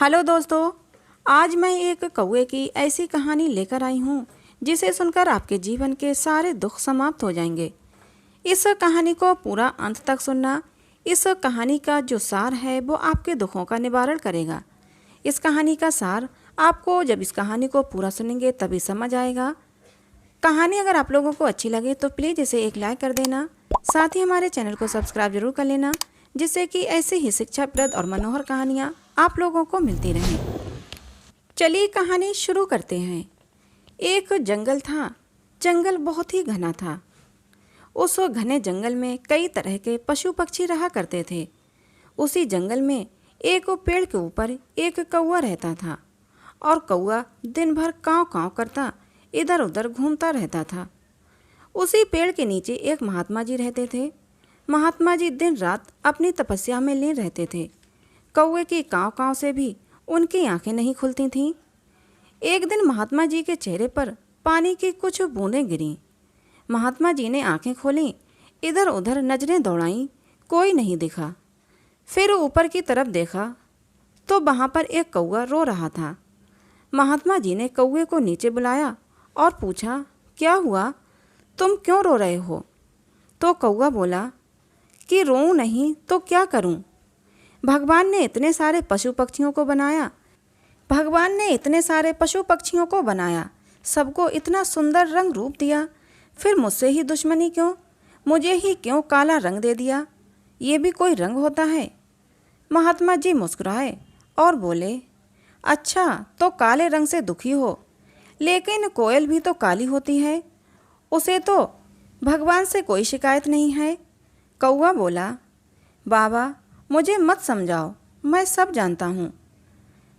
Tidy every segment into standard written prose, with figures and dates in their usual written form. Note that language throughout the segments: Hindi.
हेलो दोस्तों, आज मैं एक कौवे की ऐसी कहानी लेकर आई हूँ जिसे सुनकर आपके जीवन के सारे दुख समाप्त हो जाएंगे। इस कहानी को पूरा अंत तक सुनना। इस कहानी का जो सार है वो आपके दुखों का निवारण करेगा। इस कहानी का सार आपको जब इस कहानी को पूरा सुनेंगे तभी समझ आएगा। कहानी अगर आप लोगों को अच्छी लगे तो प्लीज़ इसे एक लाइक कर देना। साथ ही हमारे चैनल को सब्सक्राइब जरूर कर लेना, जिससे कि ऐसी ही शिक्षाप्रद और मनोहर कहानियाँ आप लोगों को मिलती रहें। चलिए कहानी शुरू करते हैं। एक जंगल था। जंगल बहुत ही घना था। उस घने जंगल में कई तरह के पशु पक्षी रहा करते थे। उसी जंगल में एक पेड़ के ऊपर एक कौवा रहता था और कौवा दिन भर काँव काँव करता इधर उधर घूमता रहता था। उसी पेड़ के नीचे एक महात्मा जी रहते थे। महात्मा जी दिन रात अपनी तपस्या में लीन रहते थे। कौवे की काँव काँव से भी उनकी आंखें नहीं खुलती थीं। एक दिन महात्मा जी के चेहरे पर पानी की कुछ बूंदें गिरीं। महात्मा जी ने आंखें खोलीं, इधर उधर नजरें दौड़ाईं, कोई नहीं दिखा। फिर ऊपर की तरफ देखा तो वहाँ पर एक कौवा रो रहा था। महात्मा जी ने कौवे को नीचे बुलाया और पूछा, क्या हुआ, तुम क्यों रो रहे हो? तो कौवा बोला कि रोऊं नहीं तो क्या करूं? भगवान ने इतने सारे पशु पक्षियों को बनाया, सबको इतना सुंदर रंग रूप दिया, फिर मुझसे ही दुश्मनी क्यों? मुझे ही क्यों काला रंग दे दिया? ये भी कोई रंग होता है? महात्मा जी मुस्कुराए और बोले, अच्छा तो काले रंग से दुखी हो, लेकिन कोयल भी तो काली होती है, उसे तो भगवान से कोई शिकायत नहीं है। कौवा बोला, बाबा मुझे मत समझाओ, मैं सब जानता हूँ।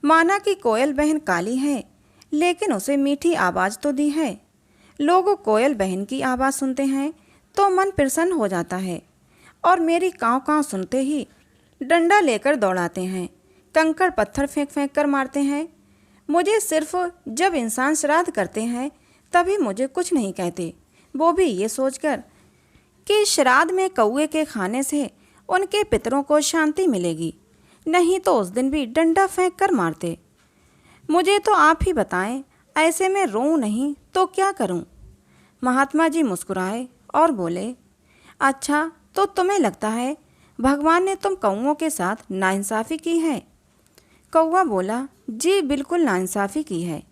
माना कि कोयल बहन काली है, लेकिन उसे मीठी आवाज़ तो दी है। लोग कोयल बहन की आवाज़ सुनते हैं तो मन प्रसन्न हो जाता है और मेरी काँव काँव सुनते ही डंडा लेकर दौड़ाते हैं, कंकड़ पत्थर फेंक फेंक कर मारते हैं। मुझे सिर्फ जब इंसान श्राद्ध करते हैं तभी मुझे कुछ नहीं कहते, वो भी ये सोचकर कि श्राद्ध में कौवे के खाने से उनके पितरों को शांति मिलेगी, नहीं तो उस दिन भी डंडा फेंक कर मारते। मुझे तो आप ही बताएं, ऐसे में रोऊं नहीं तो क्या करूं? महात्मा जी मुस्कुराए और बोले, अच्छा तो तुम्हें लगता है भगवान ने तुम कौवों के साथ नाइंसाफ़ी की है? कौवा बोला, जी बिल्कुल नाइंसाफ़ी की है,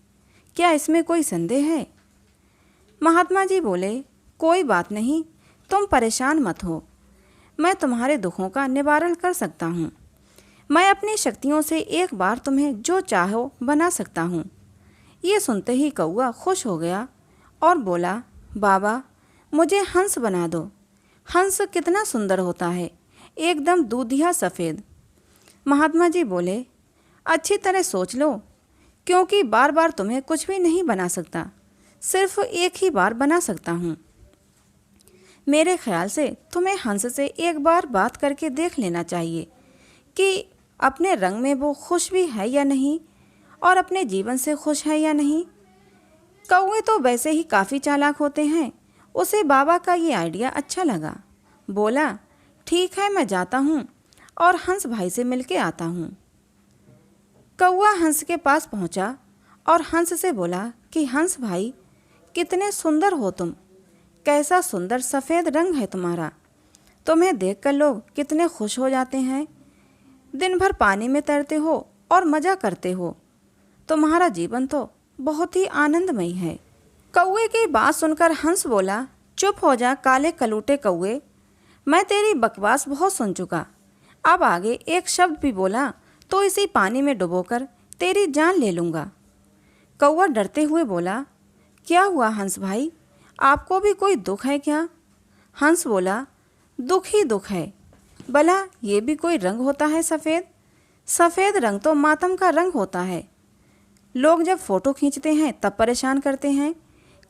क्या इसमें कोई संदेह है? महात्मा जी बोले, कोई बात नहीं, तुम परेशान मत हो, मैं तुम्हारे दुखों का निवारण कर सकता हूँ। मैं अपनी शक्तियों से एक बार तुम्हें जो चाहो बना सकता हूँ। ये सुनते ही कौवा खुश हो गया और बोला, बाबा मुझे हंस बना दो। हंस कितना सुंदर होता है, एकदम दूधिया सफ़ेद। महात्मा जी बोले, अच्छी तरह सोच लो, क्योंकि बार बार तुम्हें कुछ भी नहीं बना सकता, सिर्फ एक ही बार बना सकता हूँ। मेरे ख्याल से तुम्हें हंस से एक बार बात करके देख लेना चाहिए कि अपने रंग में वो खुश भी है या नहीं और अपने जीवन से खुश है या नहीं। कौवे तो वैसे ही काफ़ी चालाक होते हैं। उसे बाबा का ये आइडिया अच्छा लगा। बोला, ठीक है, मैं जाता हूँ और हंस भाई से मिलके आता हूँ। कौवा हंस के पास पहुँचा और हंस से बोला कि हंस भाई, कितने सुंदर हो तुम, कैसा सुंदर सफ़ेद रंग है तुम्हारा, तुम्हें देखकर लोग कितने खुश हो जाते हैं। दिन भर पानी में तैरते हो और मज़ा करते हो, तुम्हारा जीवन तो बहुत ही आनंदमयी है। कौवे की बात सुनकर हंस बोला, चुप हो जा काले कलूटे कौवे, मैं तेरी बकवास बहुत सुन चुका, अब आगे एक शब्द भी बोला तो इसी पानी में डुबोकर तेरी जान ले लूँगा। कौवा डरते हुए बोला, क्या हुआ हंस भाई, आपको भी कोई दुख है क्या? हंस बोला, दुख ही दुख है, भला ये भी कोई रंग होता है सफ़ेद? सफ़ेद रंग तो मातम का रंग होता है। लोग जब फ़ोटो खींचते हैं तब परेशान करते हैं,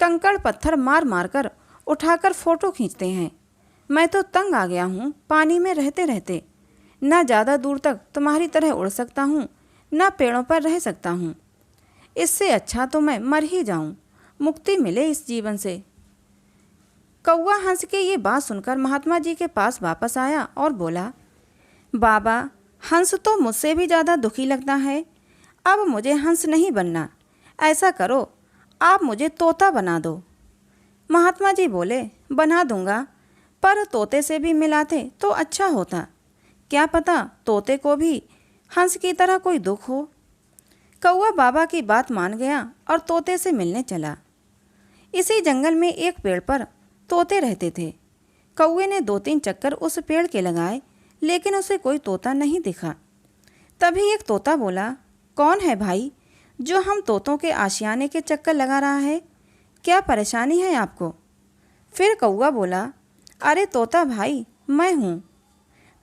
कंकड़ पत्थर मार मार कर उठाकर फ़ोटो खींचते हैं। मैं तो तंग आ गया हूँ पानी में रहते रहते, ना ज़्यादा दूर तक तुम्हारी तरह उड़ सकता हूँ, ना पेड़ों पर रह सकता हूँ। इससे अच्छा तो मैं मर ही जाऊँ, मुक्ति मिले इस जीवन से। कौवा हंस के ये बात सुनकर महात्मा जी के पास वापस आया और बोला, बाबा हंस तो मुझसे भी ज़्यादा दुखी लगता है, अब मुझे हंस नहीं बनना, ऐसा करो आप मुझे तोता बना दो। महात्मा जी बोले, बना दूंगा, पर तोते से भी मिलाते तो अच्छा होता। क्या पता तोते को भी हंस की तरह कोई दुख हो। कौआ बाबा की बात मान गया और तोते से मिलने चला। इसी जंगल में एक पेड़ पर तोते रहते थे। कौए ने 2-3 चक्कर उस पेड़ के लगाए, लेकिन उसे कोई तोता नहीं दिखा। तभी एक तोता बोला, कौन है भाई जो हम तोतों के आशियाने के चक्कर लगा रहा है? क्या परेशानी है आपको? फिर कौआ बोला, अरे तोता भाई, मैं हूँ।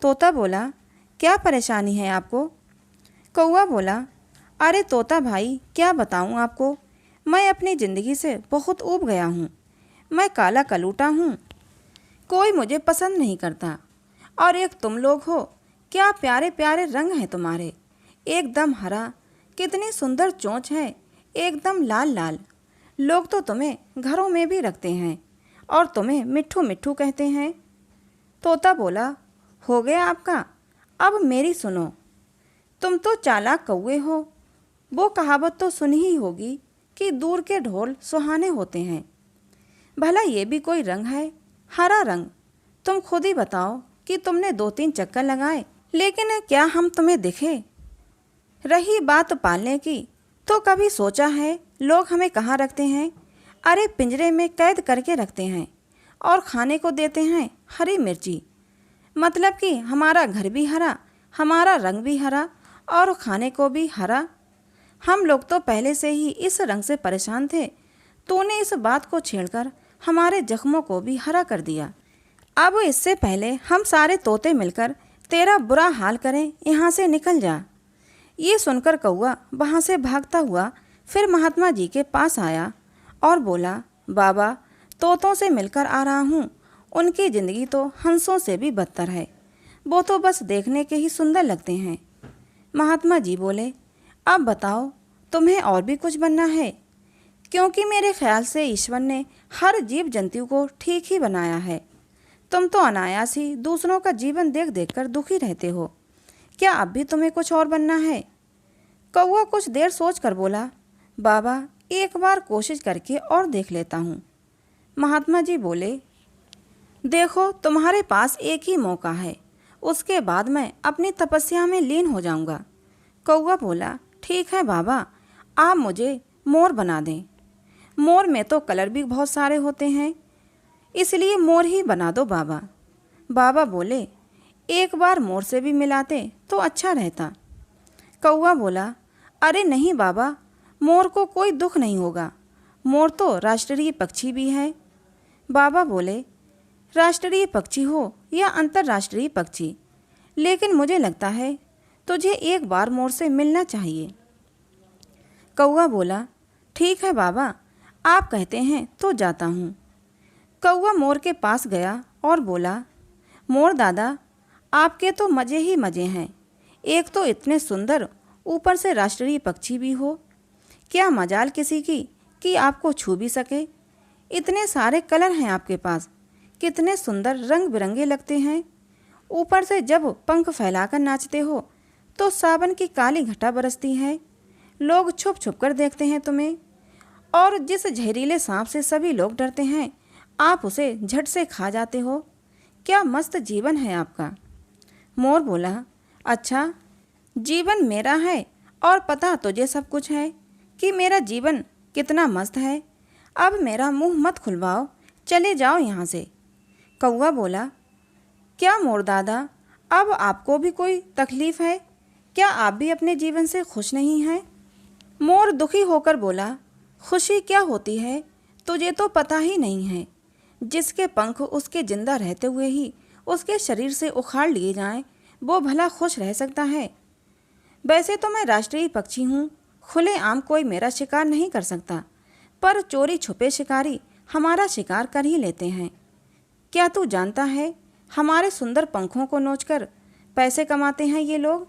तोता बोला, क्या परेशानी है आपको? कौआ बोला, अरे तोता भाई, क्या बताऊँ आपको, मैं अपनी ज़िंदगी से बहुत ऊब गया हूँ। मैं काला कलूटा हूँ, कोई मुझे पसंद नहीं करता। और एक तुम लोग हो, क्या प्यारे प्यारे रंग हैं तुम्हारे, एकदम हरा, कितनी सुंदर चोंच है, एकदम लाल लाल। लोग तो तुम्हें घरों में भी रखते हैं और तुम्हें मिट्ठू मिट्ठू कहते हैं। तोता बोला, हो गया आपका, अब मेरी सुनो। तुम तो चालाक कौए हो, वो कहावत तो सुनी ही होगी कि दूर के ढोल सुहाने होते हैं। भला ये भी कोई रंग है, हरा रंग? तुम खुद ही बताओ कि तुमने 2-3 चक्कर लगाए, लेकिन क्या हम तुम्हें दिखे? रही बात पालने की, तो कभी सोचा है लोग हमें कहाँ रखते हैं? अरे पिंजरे में कैद करके रखते हैं और खाने को देते हैं हरी मिर्ची। मतलब कि हमारा घर भी हरा, हमारा रंग भी हरा और खाने को भी हरा। हम लोग तो पहले से ही इस रंग से परेशान थे, तूने इस बात को छेड़कर हमारे जख्मों को भी हरा कर दिया। अब इससे पहले हम सारे तोते मिलकर तेरा बुरा हाल करें, यहाँ से निकल जा। ये सुनकर कौआ वहाँ से भागता हुआ फिर महात्मा जी के पास आया और बोला, बाबा, तोतों से मिलकर आ रहा हूँ, उनकी ज़िंदगी तो हंसों से भी बदतर है, वो तो बस देखने के ही सुंदर लगते हैं। महात्मा जी बोले, अब बताओ तुम्हें और भी कुछ बनना है? क्योंकि मेरे ख्याल से ईश्वर ने हर जीव जंतु को ठीक ही बनाया है। तुम तो अनायास ही दूसरों का जीवन देख देख कर दुखी रहते हो। क्या अब भी तुम्हें कुछ और बनना है? कौआ कुछ देर सोच कर बोला, बाबा, एक बार कोशिश करके और देख लेता हूँ। महात्मा जी बोले, देखो तुम्हारे पास एक ही मौका है, उसके बाद मैं अपनी तपस्या में लीन हो जाऊंगा। कौआ बोला, ठीक है बाबा, आप मुझे मोर बना दें। मोर में तो कलर भी बहुत सारे होते हैं, इसलिए मोर ही बना दो बाबा। बाबा बोले, एक बार मोर से भी मिलाते तो अच्छा रहता। कौआ बोला, अरे नहीं बाबा, मोर को कोई दुख नहीं होगा, मोर तो राष्ट्रीय पक्षी भी है। बाबा बोले, राष्ट्रीय पक्षी हो या अंतर्राष्ट्रीय पक्षी, लेकिन मुझे लगता है तुझे एक बार मोर से मिलना चाहिए। कौआ बोला, ठीक है बाबा, आप कहते हैं तो जाता हूँ। कौआ मोर के पास गया और बोला, मोर दादा, आपके तो मज़े ही मज़े हैं, एक तो इतने सुंदर, ऊपर से राष्ट्रीय पक्षी भी हो। क्या मजाल किसी की कि आपको छू भी सके। इतने सारे कलर हैं आपके पास, कितने सुंदर रंग बिरंगे लगते हैं। ऊपर से जब पंख फैलाकर नाचते हो तो सावन की काली घटा बरसती है, लोग छुप छुप कर देखते हैं तुम्हें। और जिस जहरीले सांप से सभी लोग डरते हैं, आप उसे झट से खा जाते हो। क्या मस्त जीवन है आपका। मोर बोला, अच्छा, जीवन मेरा है और पता तुझे सब कुछ है कि मेरा जीवन कितना मस्त है। अब मेरा मुंह मत खुलवाओ, चले जाओ यहाँ से। कौआ बोला, क्या मोर दादा, अब आपको भी कोई तकलीफ़ है? क्या आप भी अपने जीवन से खुश नहीं हैं? मोर दुखी होकर बोला, खुशी क्या होती है तुझे तो पता ही नहीं है। जिसके पंख उसके जिंदा रहते हुए ही उसके शरीर से उखाड़ लिए जाएं, वो भला खुश रह सकता है? वैसे तो मैं राष्ट्रीय पक्षी हूँ, खुलेआम कोई मेरा शिकार नहीं कर सकता, पर चोरी छुपे शिकारी हमारा शिकार कर ही लेते हैं। क्या तू जानता है, हमारे सुंदर पंखों को नोचकर पैसे कमाते हैं ये लोग।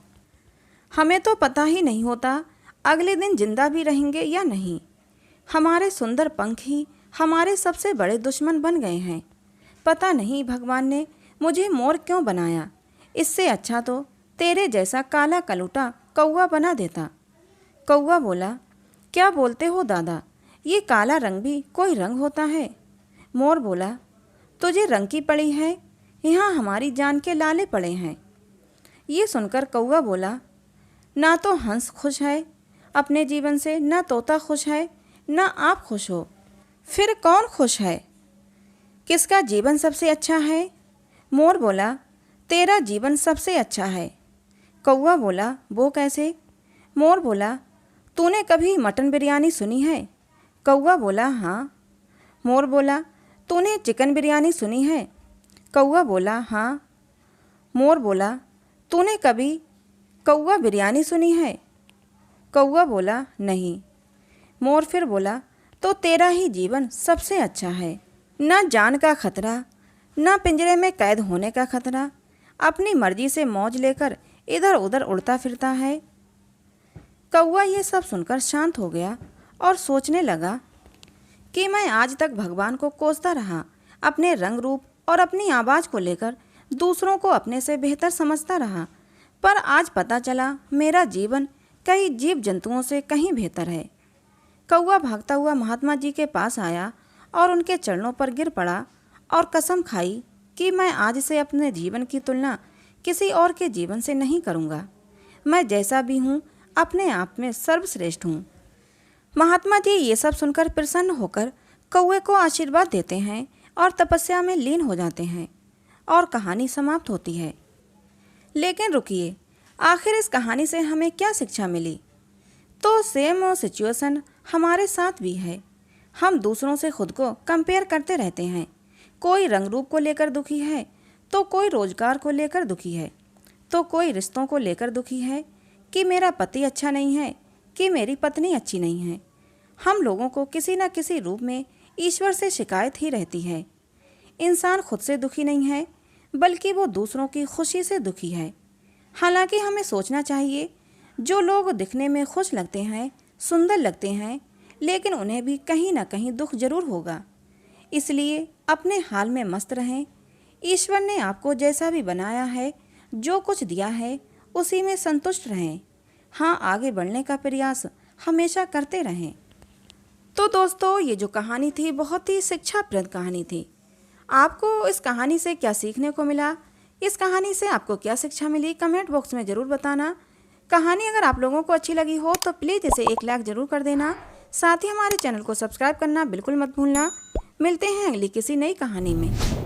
हमें तो पता ही नहीं होता अगले दिन जिंदा भी रहेंगे या नहीं। हमारे सुंदर पंख ही हमारे सबसे बड़े दुश्मन बन गए हैं। पता नहीं भगवान ने मुझे मोर क्यों बनाया, इससे अच्छा तो तेरे जैसा काला कलूटा कौआ बना देता। कौवा बोला, क्या बोलते हो दादा, ये काला रंग भी कोई रंग होता है? मोर बोला, तुझे रंग की पड़ी है, यहाँ हमारी जान के लाले पड़े हैं। ये सुनकर कौवा बोला, ना तो हंस खुश है अपने जीवन से, ना तोता खुश है, ना आप खुश हो, फिर कौन खुश है? किसका जीवन सबसे अच्छा है? मोर बोला, तेरा जीवन सबसे अच्छा है। कौवा बोला, वो कैसे? मोर बोला, तूने कभी मटन बिरयानी सुनी है? कौवा बोला, हाँ। मोर बोला, तूने चिकन बिरयानी सुनी है? कौवा बोला, हाँ। मोर बोला, तूने कभी कौवा बिरयानी सुनी है? कौवा बोला, नहीं। मोर फिर बोला, तो तेरा ही जीवन सबसे अच्छा है, ना जान का खतरा, ना पिंजरे में कैद होने का खतरा, अपनी मर्जी से मौज लेकर इधर उधर उड़ता फिरता है। कौवा ये सब सुनकर शांत हो गया और सोचने लगा कि मैं आज तक भगवान को कोसता रहा, अपने रंग रूप और अपनी आवाज़ को लेकर दूसरों को अपने से बेहतर समझता रहा, पर आज पता चला मेरा जीवन कई जीव जंतुओं से कहीं बेहतर है। कौवा भागता हुआ महात्मा जी के पास आया और उनके चरणों पर गिर पड़ा और कसम खाई कि मैं आज से अपने जीवन की तुलना किसी और के जीवन से नहीं करूँगा। मैं जैसा भी हूँ अपने आप में सर्वश्रेष्ठ हूँ। महात्मा जी ये सब सुनकर प्रसन्न होकर कौवे को आशीर्वाद देते हैं और तपस्या में लीन हो जाते हैं और कहानी समाप्त होती है। लेकिन रुकिए, आखिर इस कहानी से हमें क्या शिक्षा मिली? तो सेम सिचुएशन हमारे साथ भी है। हम दूसरों से खुद को कंपेयर करते रहते हैं। कोई रंग रूप को लेकर दुखी है, तो कोई रोजगार को लेकर दुखी है, तो कोई रिश्तों को लेकर दुखी है कि मेरा पति अच्छा नहीं है, कि मेरी पत्नी अच्छी नहीं है। हम लोगों को किसी न किसी रूप में ईश्वर से शिकायत ही रहती है। इंसान खुद से दुखी नहीं है, बल्कि वो दूसरों की खुशी से दुखी है। हालांकि हमें सोचना चाहिए, जो लोग दिखने में खुश लगते हैं, सुंदर लगते हैं, लेकिन उन्हें भी कहीं ना कहीं दुख जरूर होगा। इसलिए अपने हाल में मस्त रहें। ईश्वर ने आपको जैसा भी बनाया है, जो कुछ दिया है, उसी में संतुष्ट रहें। हाँ, आगे बढ़ने का प्रयास हमेशा करते रहें। तो दोस्तों, ये जो कहानी थी बहुत ही शिक्षाप्रद कहानी थी। आपको इस कहानी से क्या सीखने को मिला? इस कहानी से आपको क्या शिक्षा मिली? कमेंट बॉक्स में ज़रूर बताना। कहानी अगर आप लोगों को अच्छी लगी हो तो प्लीज़ इसे एक लाइक ज़रूर कर देना। साथ ही हमारे चैनल को सब्सक्राइब करना बिल्कुल मत भूलना। मिलते हैं अगली किसी नई कहानी में।